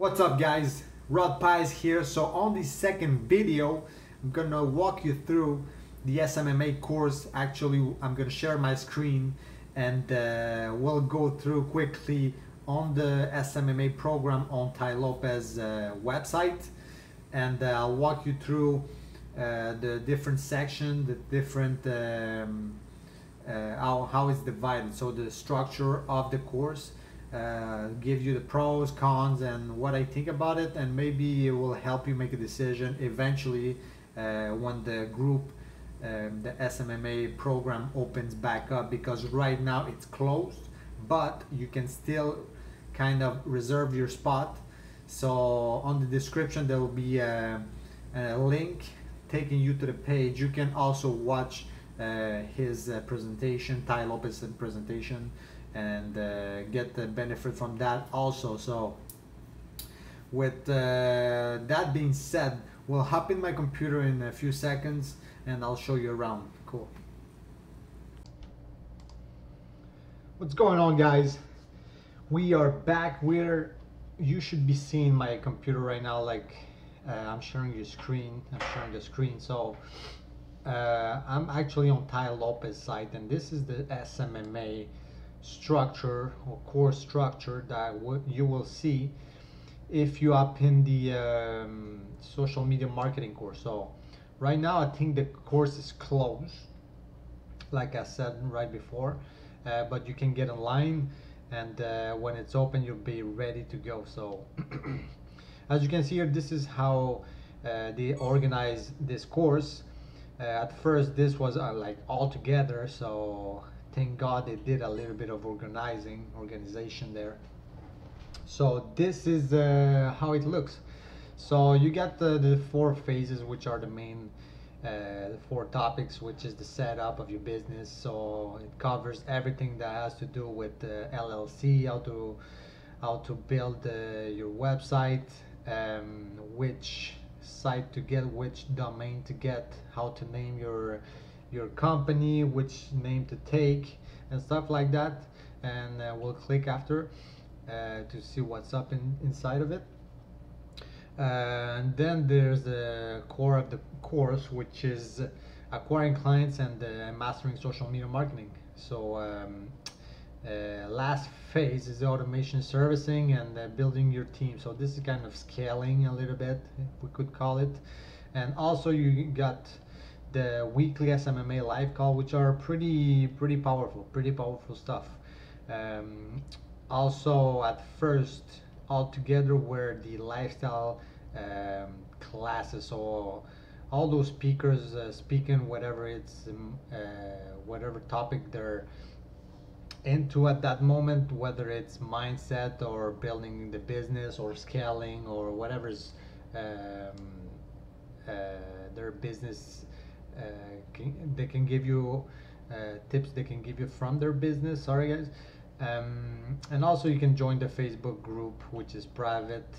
What's up guys, Rod Pies here. So on the second video I'm gonna walk you through the SMMA course. Actually I'm gonna share my screen and we'll go through quickly on the SMMA program on Tai Lopez website, and I'll walk you through the different section, the different how it's divided, so the structure of the course. Give you the pros, cons, and what I think about it, and maybe it will help you make a decision eventually when the group, the SMMA program opens back up, because right now it's closed, but you can still kind of reserve your spot. So on the description there will be a link taking you to the page. You can also watch his presentation, Tai Lopez presentation, and get the benefit from that also. So with that being said, we'll hop in my computer in a few seconds and I'll show you around. Cool. What's going on guys? We are back. You should be seeing my computer right now, like I'm sharing the screen. So I'm actually on Tai Lopez site, and this is the SMMA structure or course structure that you will see if you up in the social media marketing course. So right now I think the course is closed, like I said right before, but you can get online, and when it's open you'll be ready to go. So as you can see here, this is how they organize this course. At first this was like all together, so thank God they did a little bit of organization there. So this is how it looks. So you got the four phases, which are the main four topics, which is the setup of your business. So it covers everything that has to do with LLC, how to build your website, which site to get, which domain to get, how to name your company, which name to take, and stuff like that. And we'll click after to see what's up inside of it. And then there's the core of the course, which is acquiring clients and mastering social media marketing. So last phase is the automation, servicing, and building your team. So this is kind of scaling a little bit, if we could call it. And also you got the weekly SMMA live call, which are pretty powerful stuff. Also at first all together were the lifestyle classes, so all those speakers speaking whatever it's whatever topic they're into at that moment, whether it's mindset or building the business or scaling or whatever's their business. They can give you tips they can give you from their business. Sorry guys. And also you can join the Facebook group, which is private,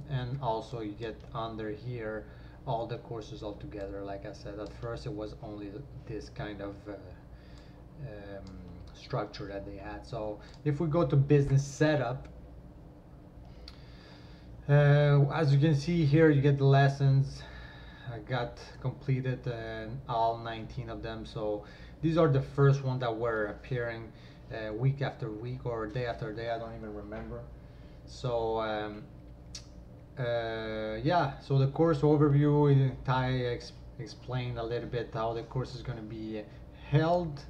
and also you get under here all the courses all together. Like I said, at first it was only this kind of structure that they had. So if we go to business setup, as you can see here, you get the lessons. I got completed all 19 of them. So these are the first ones that were appearing week after week or day after day, I don't even remember. So yeah, so the course overview, Tai explained a little bit how the course is going to be held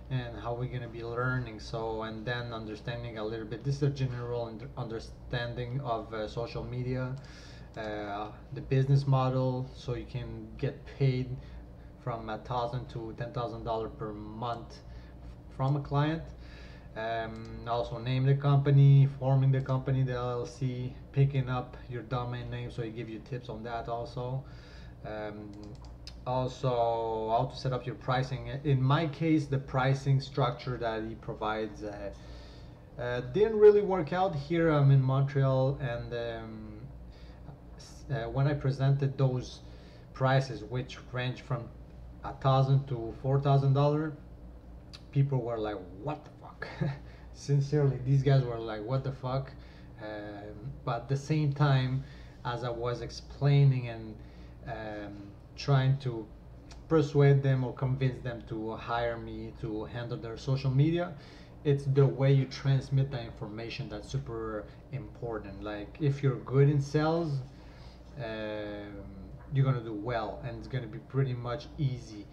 and how we're going to be learning. So, and then understanding a little bit, this is a general understanding of social media, the business model, so you can get paid from $1,000 to $10,000 per month from a client. Also name the company, forming the company, the LLC, picking up your domain name, so he give you tips on that also. Also how to set up your pricing. In my case, the pricing structure that he provides didn't really work out here. I'm in Montreal, and when I presented those prices, which range from $1,000 to $4,000, people were like, what the fuck? Sincerely, these guys were like, what the fuck? But at the same time, as I was explaining and um, trying to persuade them or convince them to hire me to handle their social media, it's the way you transmit that information that's super important. Like if you're good in sales, you're gonna do well, and it's gonna be pretty much easy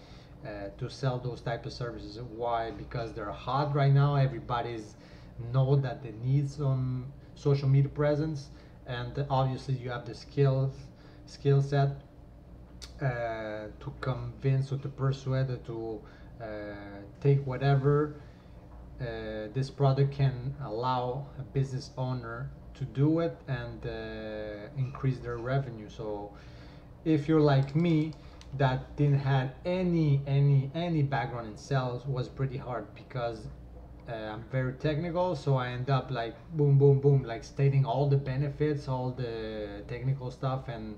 to sell those type of services. Why? Because they're hot right now. Everybody's know that they need some social media presence, and obviously you have the skill set to convince or to persuade or to take whatever this product can allow a business owner to do it and increase their revenue. So if you're like me that didn't have any background in sales, was pretty hard because I'm very technical, so I end up like boom boom boom, like stating all the benefits, all the technical stuff, and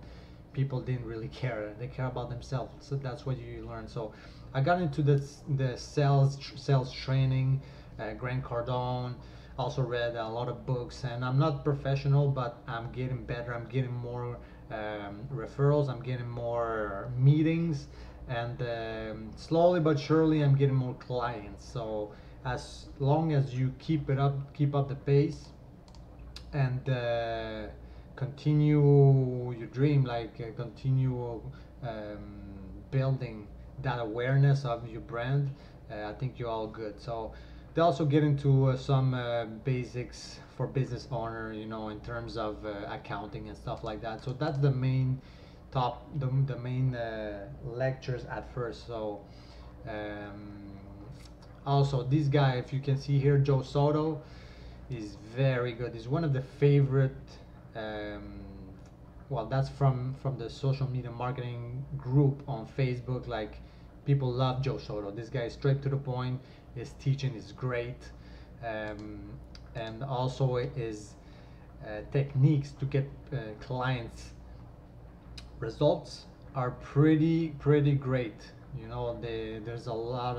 people didn't really care. They care about themselves, so that's what you learn. So I got into the sales training, Grant Cardone. Also read a lot of books, and I'm not professional, but I'm getting better. I'm getting more referrals. I'm getting more meetings, and slowly but surely, I'm getting more clients. So as long as you keep up the pace, and continue your dream, like continue building that awareness of your brand, I think you're all good. So they also get into some basics for business owner, in terms of accounting and stuff like that. So that's the main the main lectures at first. So also this guy, if you can see here, Joe Soto, is very good. He's one of the favorite well, that's from the social media marketing group on Facebook. Like, people love Joe Soto. This guy is straight to the point. His teaching is great, and also his techniques to get clients results are pretty great. There's a lot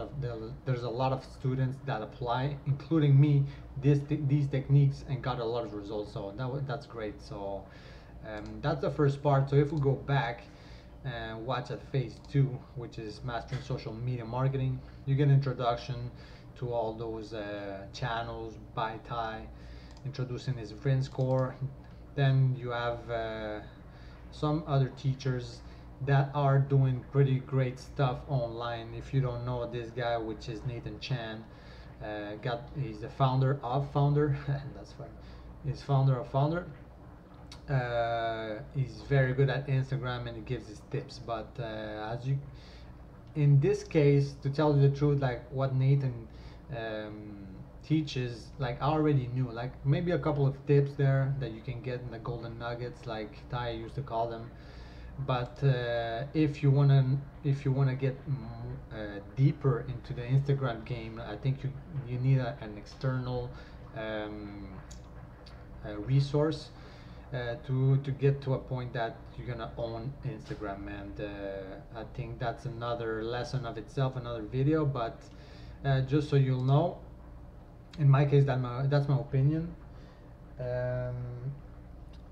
of students that apply, including me, these techniques, and got a lot of results. So that's great. So that's the first part. So if we go back and watch at phase 2, which is mastering social media marketing, you get an introduction to all those channels by Tai, introducing his friend score. Then you have some other teachers that are doing pretty great stuff online. If you don't know this guy, which is Nathan Chan, he's the founder of Founder. That's funny. He's founder of Founder. He's very good at Instagram, and he gives his tips. But in this case, to tell you the truth, like what Nathan teaches, like I already knew, like maybe a couple of tips there that you can get in the golden nuggets, like Tai used to call them. But if you wanna get deeper into the Instagram game, I think you need an external resource to get to a point that you're gonna own Instagram. And I think that's another lesson of itself, another video. But just so you'll know, in my case, that's my opinion.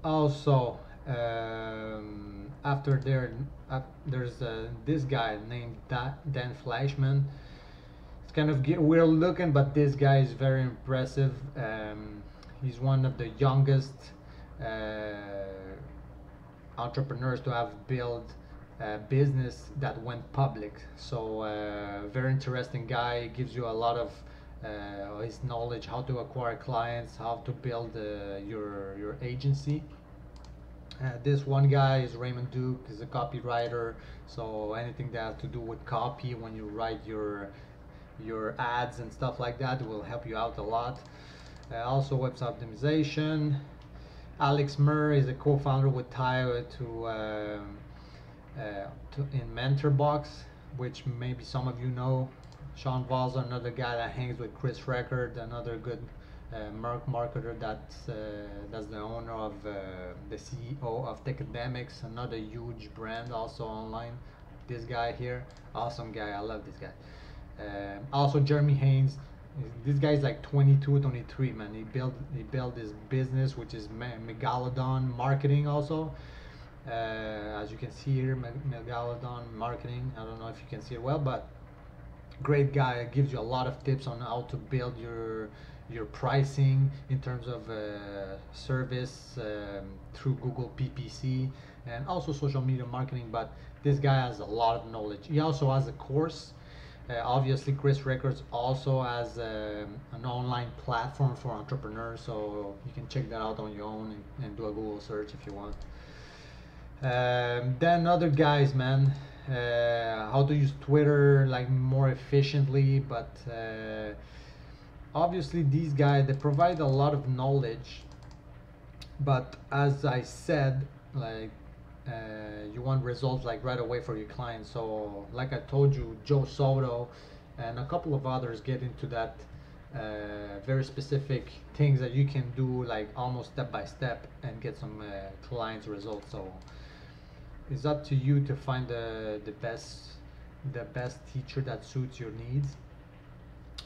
Also, after there's this guy named Dan Fleischman. It's kind of weird looking, but this guy is very impressive. He's one of the youngest entrepreneurs to have built a business that went public. So very interesting guy. He gives you a lot of his knowledge, how to acquire clients, how to build your agency. This one guy is Raymond Duke. He's a copywriter, so anything that has to do with copy when you write your ads and stuff like that will help you out a lot. Also website optimization. Alex Murray is a co-founder with Tai in MentorBox, which maybe some of you know. Sean Valza, another guy that hangs with Chris Record, another good marketer that's the owner of the CEO of Techademics, another huge brand also online. This guy here, awesome guy. I love this guy. Also Jeremy Haynes, This guy's like 22, 23, man. He built this business, which is Megalodon Marketing also. As you can see here, Megalodon Marketing. I don't know if you can see it well, but great guy. Gives you a lot of tips on how to build your pricing in terms of service through Google PPC and also social media marketing. But this guy has a lot of knowledge. He also has a course. Obviously, Chris Records also has an online platform for entrepreneurs, so you can check that out on your own and do a Google search if you want. Then other guys, man, how to use Twitter like more efficiently, but obviously these guys, they provide a lot of knowledge, but as I said, like you want results like right away for your clients. So like I told you, Joe Soto and a couple of others get into that very specific things that you can do like almost step by step and get some clients results. So it's up to you to find the best teacher that suits your needs.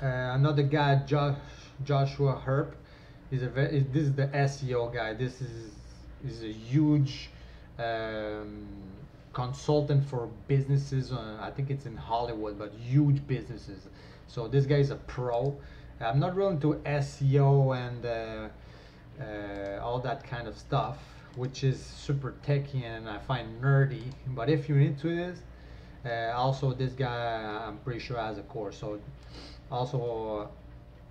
Another guy, Joshua Herb, is this is the SEO guy. This is a huge consultant for businesses. I think it's in Hollywood, but huge businesses. So this guy is a pro. I'm not really into SEO and all that kind of stuff, which is super techy and I find nerdy. But if you're into this, also this guy I'm pretty sure has a course. So also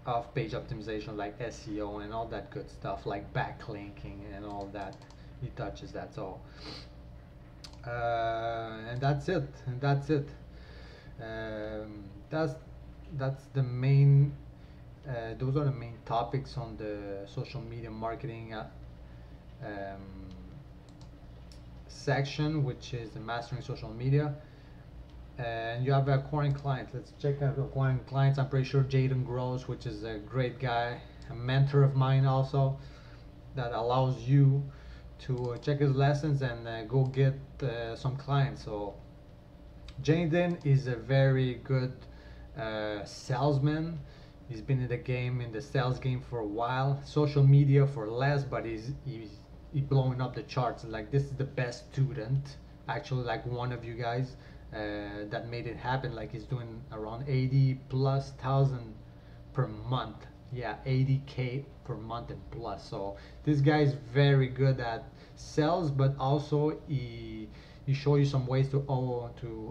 off-page optimization like SEO and all that good stuff like backlinking and all that. He touches that. So and that's it. That's the main. Those are the main topics on the social media marketing section, which is the mastering social media. And you have acquiring clients. Let's check out acquiring clients. I'm pretty sure Jaden Gross, which is a great guy, a mentor of mine also, that allows you to check his lessons and go get some clients. So Jaden is a very good salesman. He's been in the game, in the sales game for a while. Social media for less, but he's blowing up the charts. Like this is the best student, actually, like one of you guys that made it happen. Like he's doing around 80,000+ per month. Yeah, 80K per month and plus. So this guy is very good at sales, but also he show you some ways to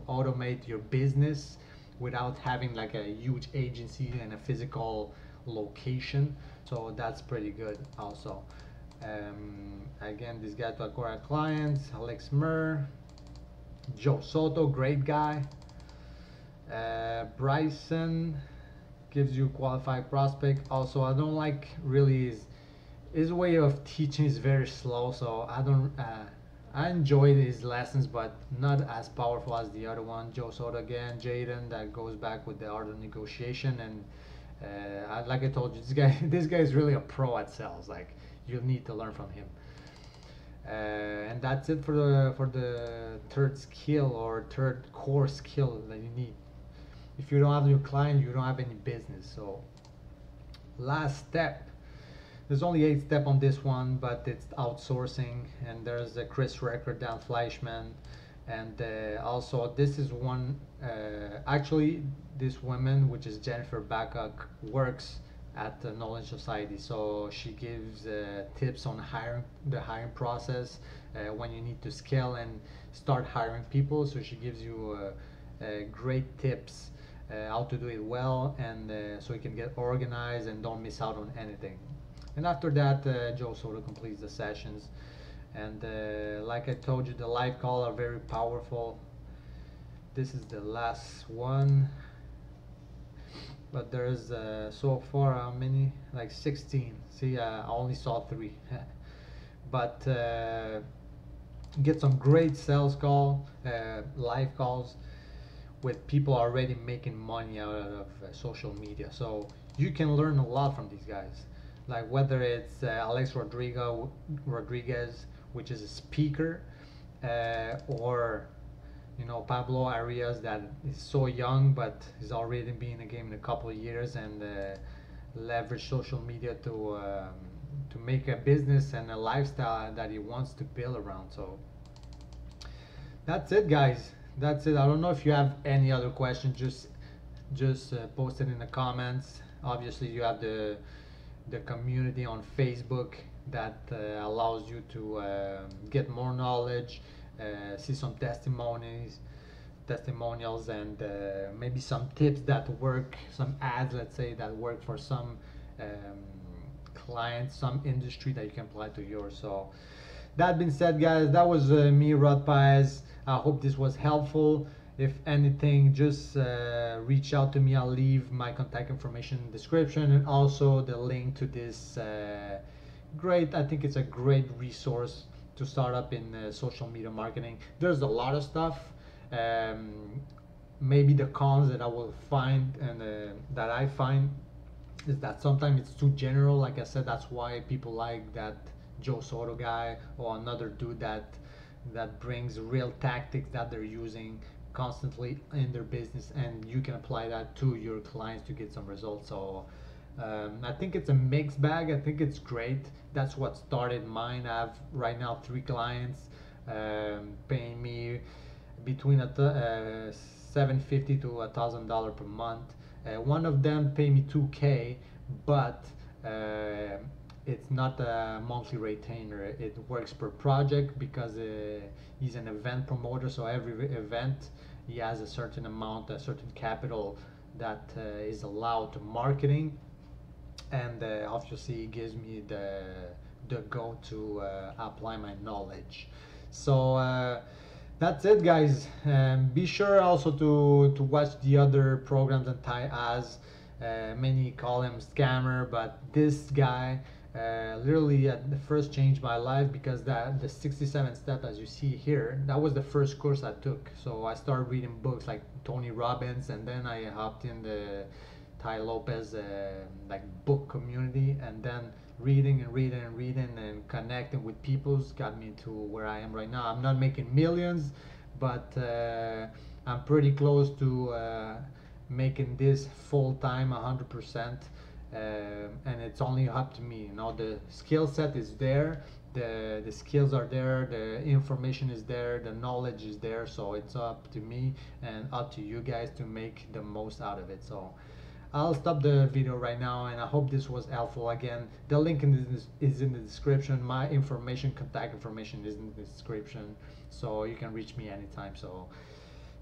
automate your business without having like a huge agency and a physical location. So that's pretty good also. Again, this guy to acquire clients, Alex Murr, Joe Soto, great guy. Bryson gives you qualified prospect. Also, I don't like really his way of teaching is very slow, so I enjoyed his lessons, but not as powerful as the other one. Joe Soto again, Jaden, that goes back with the art of negotiation, and like I told you, this guy is really a pro at sales. Like you'll need to learn from him. And that's it for the third skill or third core skill that you need. If you don't have your client, you don't have any business. So last step. There's only 8 steps on this one, but it's outsourcing, and there's a Chris Record, Dan Fleischman, and also this is one. Actually, this woman, which is Jennifer Backup, works at the Knowledge Society, so she gives tips on the hiring process when you need to scale and start hiring people. So she gives you great tips how to do it well, and so you can get organized and don't miss out on anything. And after that, Joe Soto completes the sessions. And like I told you, the live call are very powerful. This is the last one. But there's so far how many? Like 16. See, I only saw 3. But get some great sales call, live calls with people already making money out of social media. So you can learn a lot from these guys. Like whether it's Alex Rodriguez, which is a speaker, or you know, Pablo Arias, that is so young but he's already been in the game in a couple of years, and leverage social media to make a business and a lifestyle that he wants to build around. So that's it, guys. That's it. I don't know if you have any other questions. Just post it in the comments. Obviously, you have the community on Facebook that allows you to get more knowledge, see some testimonials, and maybe some tips that work, some ads, let's say, that work for some um, clients, some industry that you can apply to yours. So that being said, guys, that was me, Rod Paez. I hope this was helpful. If anything, just reach out to me. I'll leave my contact information in the description, and also the link to this I think it's a great resource to start up in social media marketing. There's a lot of stuff. Maybe the cons that I will find and that I find is that sometimes it's too general. Like I said, that's why people like that Joe Soto guy or another dude that brings real tactics that they're using constantly in their business, and you can apply that to your clients to get some results. So I think it's a mixed bag. I think it's great. That's what started mine. I have right now 3 clients paying me between $750 to $1,000 per month. One of them pay me $2K, but it's not a monthly retainer. It works per project because he's an event promoter. So every event he has a certain amount, a certain capital that is allowed to marketing, and obviously he gives me the go to apply my knowledge. So that's it, guys. Be sure also to watch the other programs that Tai has. Many call him scammer, but this guy literally at the first changed my life, because the 67 steps, as you see here, that was the first course I took. So I started reading books like Tony Robbins, and then I hopped in the Tai Lopez like book community, and then reading and connecting with people's got me to where I am right now. I'm not making millions, but I'm pretty close to making this full time 100%. And it's only up to me. You know, the skill set is there, the skills are there, the information is there, the knowledge is there. So it's up to me and up to you guys to make the most out of it. So I'll stop the video right now, and I hope this was helpful. Again, the link is in the description. My information, contact information, is in the description, so you can reach me anytime. So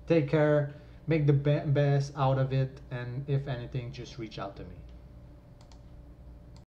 take care, make the best out of it, and if anything, just reach out to me.